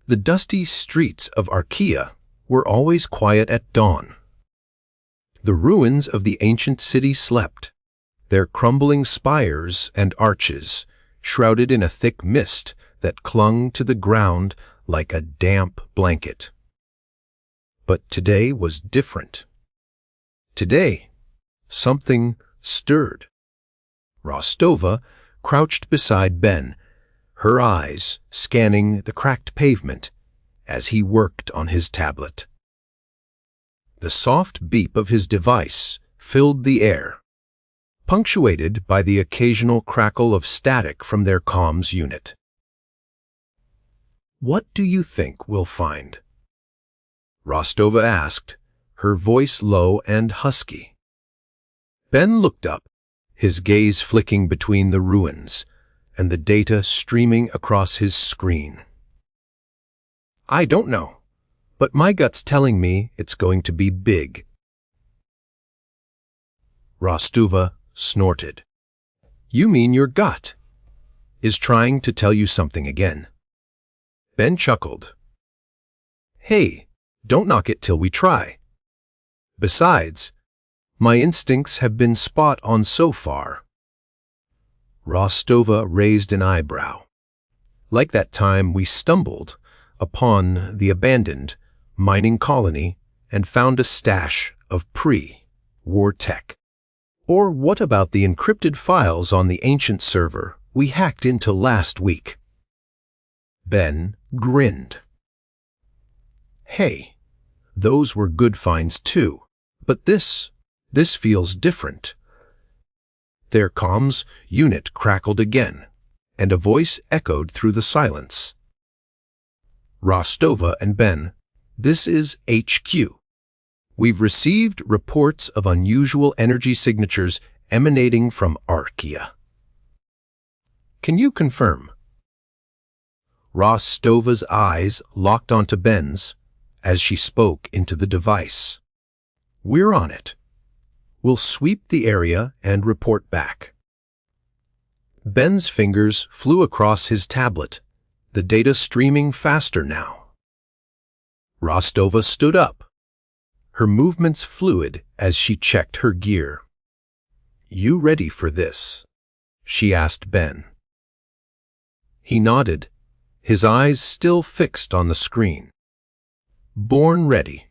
The dusty streets of Archaea were always quiet at dawn. The ruins of the ancient city slept, their crumbling spires and arches shrouded in a thick mist that clung to the ground like a damp blanket. But today was different. Today, something stirred. Rostova crouched beside Ben, her eyes scanning the cracked pavement as he worked on his tablet. The soft beep of his device filled the air, punctuated by the occasional crackle of static from their comms unit. "What do you think we'll find?" Rostova asked, her voice low and husky. Ben looked up, his gaze flicking between the ruins and the data streaming across his screen. "I don't know, but my gut's telling me it's going to be big." Rostova snorted. "You mean your gut is trying to tell you something again?" Ben chuckled. "Hey, don't knock it till we try. Besides, my instincts have been spot on so far." Rostova raised an eyebrow. "Like that time we stumbled upon the abandoned mining colony and found a stash of pre-war tech. Or what about the encrypted files on the ancient server we hacked into last week?" Ben grinned. "Hey, those were good finds too, but this feels different." Their comms unit crackled again, and a voice echoed through the silence. "Rostova and Ben, this is HQ. We've received reports of unusual energy signatures emanating from Archaea. Can you confirm?" Rostova's eyes locked onto Ben's as she spoke into the device. "We're on it. We'll sweep the area and report back." Ben's fingers flew across his tablet, the data streaming faster now. Rostova stood up, her movements fluid as she checked her gear. "You ready for this?" she asked Ben. He nodded, his eyes still fixed on the screen. "Born ready."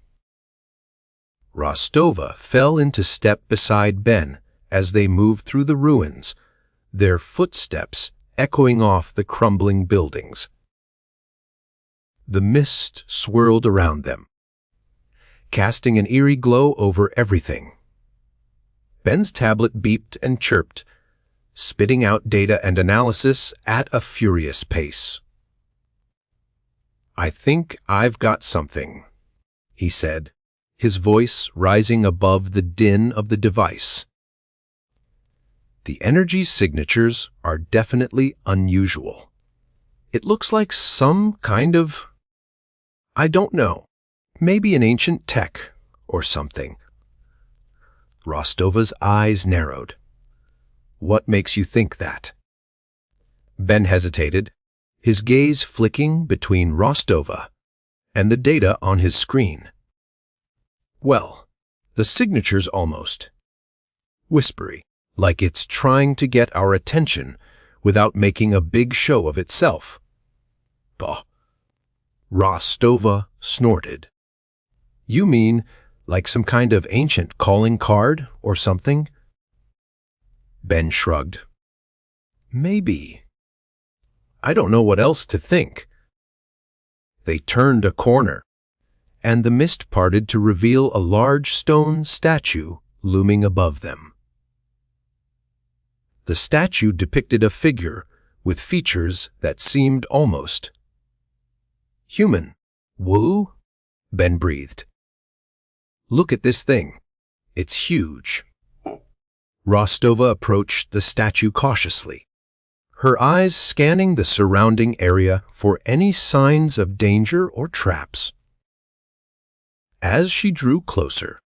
Rostova fell into step beside Ben as they moved through the ruins, their footsteps echoing off the crumbling buildings. The mist swirled around them, casting an eerie glow over everything. Ben's tablet beeped and chirped, spitting out data and analysis at a furious pace. "I think I've got something," he said, his voice rising above the din of the device. "The energy signatures are definitely unusual. It looks like some kind of, I don't know, maybe an ancient tech or something." Rostova's eyes narrowed. "What makes you think that?" Ben hesitated, his gaze flicking between Rostova and the data on his screen. "Well, the signature's almost whispery, like it's trying to get our attention without making a big show of itself." "Bah!" Rostova snorted. "You mean like some kind of ancient calling card or something?" Ben shrugged. "Maybe. I don't know what else to think." They turned a corner, and the mist parted to reveal a large stone statue looming above them. The statue depicted a figure with features that seemed almost human. "Woo?" Ben breathed. "Look at this thing. It's huge." Rostova approached the statue cautiously, her eyes scanning the surrounding area for any signs of danger or traps. As she drew closer,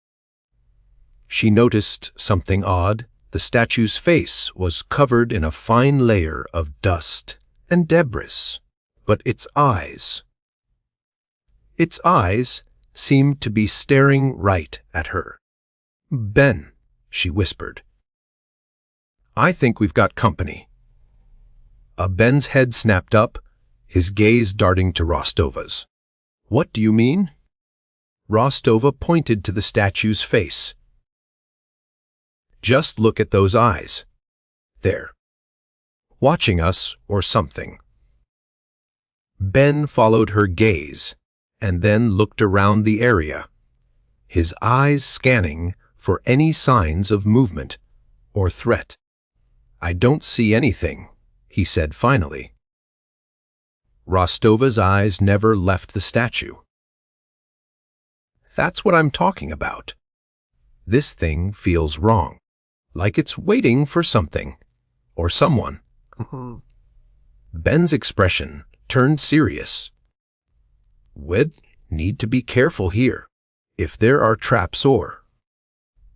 she noticed something odd. The statue's face was covered in a fine layer of dust and debris, but its eyes, Its eyes seemed to be staring right at her. "Ben," she whispered. "I think we've got company." Ben's head snapped up, his gaze darting to Rostova's. "What do you mean?" Rostova pointed to the statue's face. "Just look at those eyes. They're watching us or something." Ben followed her gaze and then looked around the area, his eyes scanning for any signs of movement or threat. "I don't see anything," he said finally. Rostova's eyes never left the statue. "That's what I'm talking about. This thing feels wrong, like it's waiting for something or someone." Ben's expression turned serious. "We'd need to be careful here, if there are traps or—"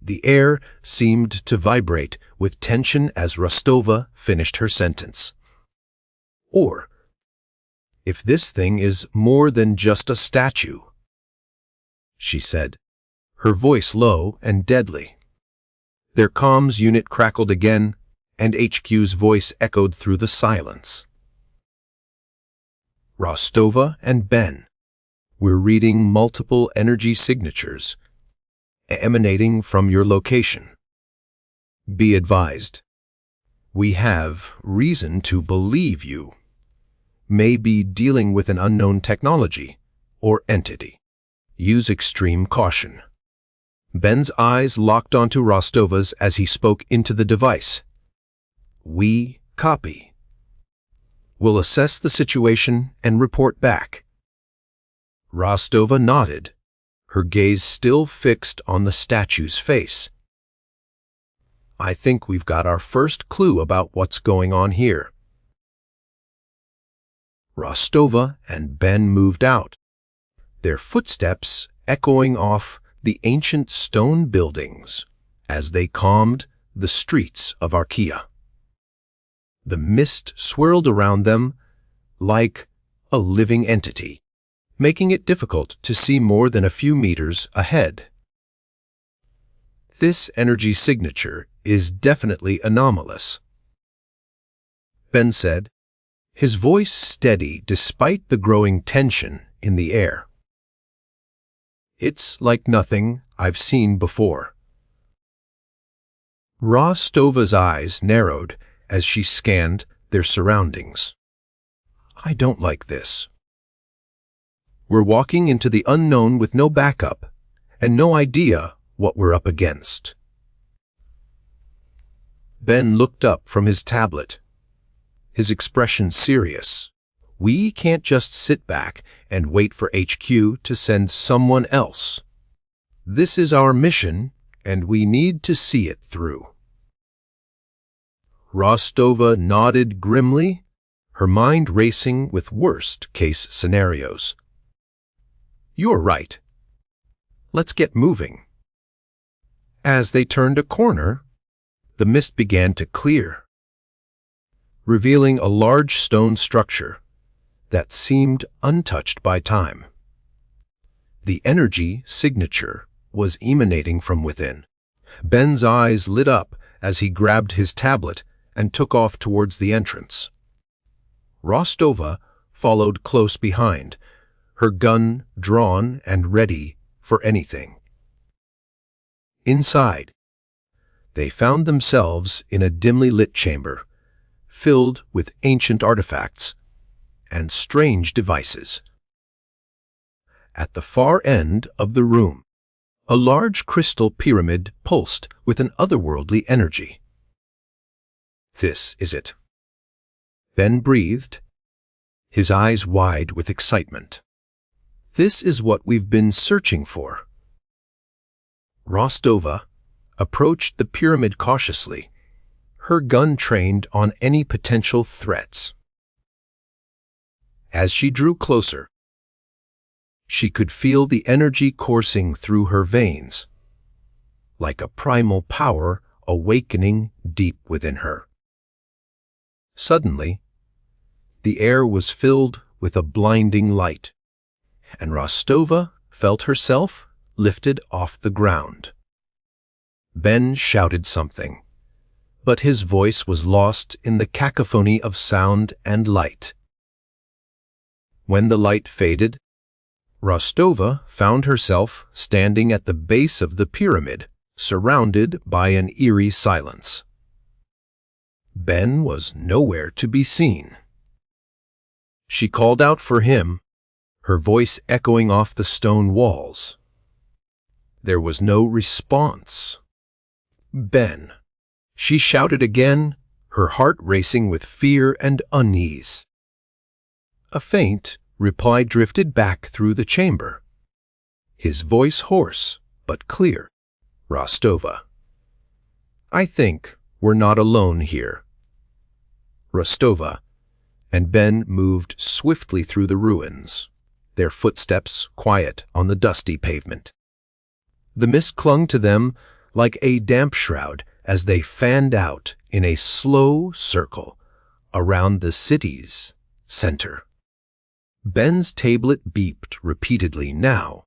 The air seemed to vibrate with tension as Rostova finished her sentence. "Or if this thing is more than just a statue," she said, her voice low and deadly. Their comms unit crackled again, and HQ's voice echoed through the silence. "Rostova and Ben, we're reading multiple energy signatures emanating from your location. Be advised, we have reason to believe you may be dealing with an unknown technology or entity. Use extreme caution." Ben's eyes locked onto Rostova's as he spoke into the device. "We copy. We'll assess the situation and report back." Rostova nodded, her gaze still fixed on the statue's face. "I think we've got our first clue about what's going on here." Rostova and Ben moved out, their footsteps echoing off the ancient stone buildings as they combed the streets of Archaea. The mist swirled around them like a living entity, making it difficult to see more than a few meters ahead. "This energy signature is definitely anomalous," Ben said, his voice steady despite the growing tension in the air. "It's like nothing I've seen before." Rostova's eyes narrowed as she scanned their surroundings. "I don't like this. We're walking into the unknown with no backup and no idea what we're up against." Ben looked up from his tablet, his expression serious. "We can't just sit back and wait for HQ to send someone else. This is our mission, and we need to see it through." Rostova nodded grimly, her mind racing with worst-case scenarios. "You're right. Let's get moving." As they turned a corner, the mist began to clear, revealing a large stone structure that seemed untouched by time. The energy signature was emanating from within. Ben's eyes lit up as he grabbed his tablet and took off towards the entrance. Rostova followed close behind, her gun drawn and ready for anything. Inside, they found themselves in a dimly lit chamber, filled with ancient artifacts and strange devices. At the far end of the room, a large crystal pyramid pulsed with an otherworldly energy. "This is it," Ben breathed, his eyes wide with excitement. "This is what we've been searching for." Rostova approached the pyramid cautiously, her gun trained on any potential threats. As she drew closer, she could feel the energy coursing through her veins, like a primal power awakening deep within her. Suddenly, the air was filled with a blinding light, and Rostova felt herself lifted off the ground. Ben shouted something, but his voice was lost in the cacophony of sound and light. When the light faded, Rostova found herself standing at the base of the pyramid, surrounded by an eerie silence. Ben was nowhere to be seen. She called out for him, her voice echoing off the stone walls. There was no response. Ben. She shouted again, her heart racing with fear and unease. A faint reply drifted back through the chamber. His voice hoarse, but clear. Rostova. I think we're not alone here. Rostova and Ben moved swiftly through the ruins, their footsteps quiet on the dusty pavement. The mist clung to them like a damp shroud as they fanned out in a slow circle around the city's center. Ben's tablet beeped repeatedly now,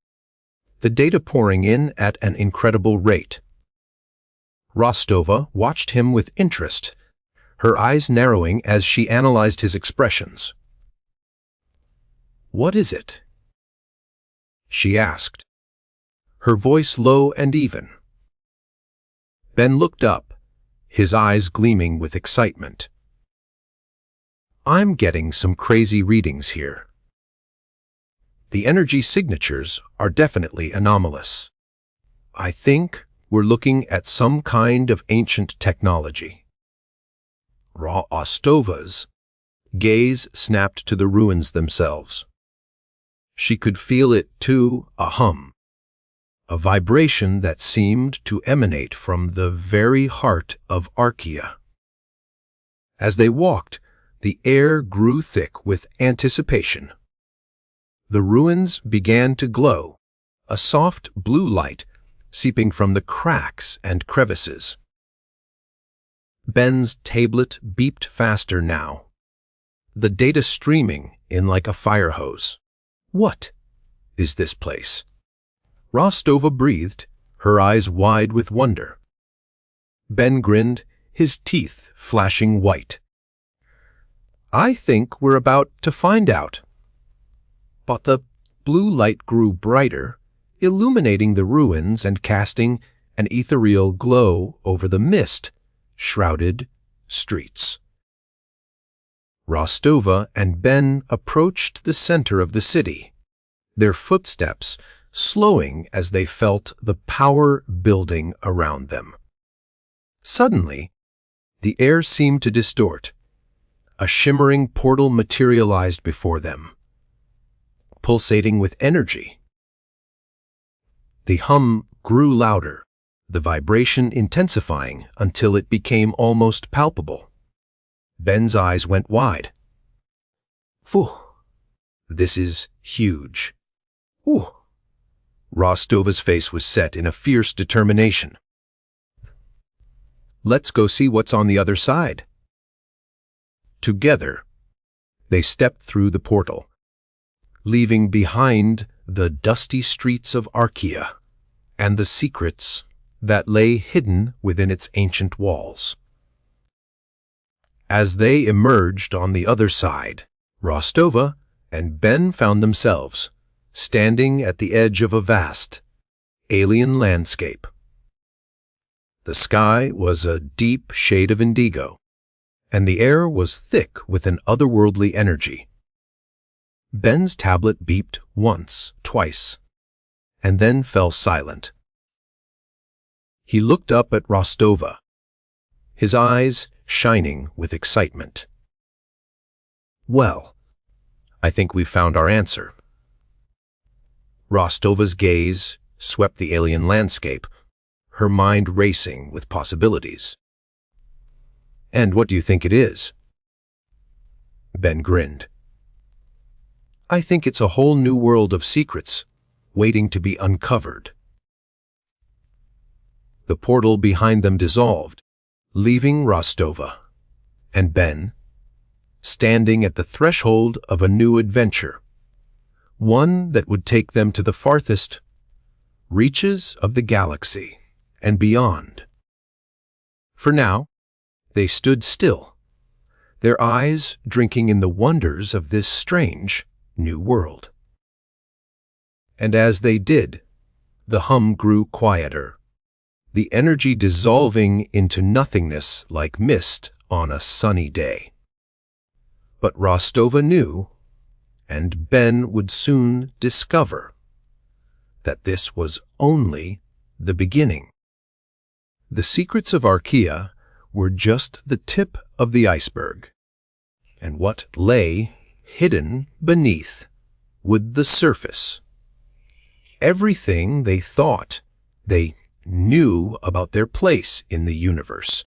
the data pouring in at an incredible rate. Rostova watched him with interest, her eyes narrowing as she analyzed his expressions. "What is it?" she asked, her voice low and even. Ben looked up, his eyes gleaming with excitement. "I'm getting some crazy readings here. The energy signatures are definitely anomalous. I think we're looking at some kind of ancient technology." Rostova's gaze snapped to the ruins themselves. She could feel it too, a hum, a vibration that seemed to emanate from the very heart of Archaea. As they walked, the air grew thick with anticipation. The ruins began to glow, a soft blue light seeping from the cracks and crevices. Ben's tablet beeped faster now, the data streaming in like a fire hose. "What is this place?" Rostova breathed, her eyes wide with wonder. Ben grinned, his teeth flashing white. "I think we're about to find out." But the blue light grew brighter, illuminating the ruins and casting an ethereal glow over the mist-shrouded streets. Rostova and Ben approached the center of the city, their footsteps slowing as they felt the power building around them. Suddenly, the air seemed to distort. A shimmering portal materialized before them, pulsating with energy. The hum grew louder, the vibration intensifying until it became almost palpable. Ben's eyes went wide. "Phew, this is huge." "Ooh." Rostova's face was set in a fierce determination. "Let's go see what's on the other side." Together, they stepped through the portal, leaving behind the dusty streets of Archaea and the secrets that lay hidden within its ancient walls. As they emerged on the other side, Rostova and Ben found themselves standing at the edge of a vast, alien landscape. The sky was a deep shade of indigo, and the air was thick with an otherworldly energy. Ben's tablet beeped once, twice, and then fell silent. He looked up at Rostova, his eyes shining with excitement. "Well, I think we've found our answer." Rostova's gaze swept the alien landscape, her mind racing with possibilities. "And what do you think it is?" Ben grinned. "I think it's a whole new world of secrets waiting to be uncovered." The portal behind them dissolved, leaving Rostova and Ben standing at the threshold of a new adventure, one that would take them to the farthest reaches of the galaxy and beyond. For now, they stood still, their eyes drinking in the wonders of this strange new world. And as they did, the hum grew quieter, the energy dissolving into nothingness like mist on a sunny day. But Rostova knew, and Ben would soon discover, that this was only the beginning. The secrets of Archaea were just the tip of the iceberg, and what lay hidden beneath would the surface. Everything they thought they knew about their place in the universe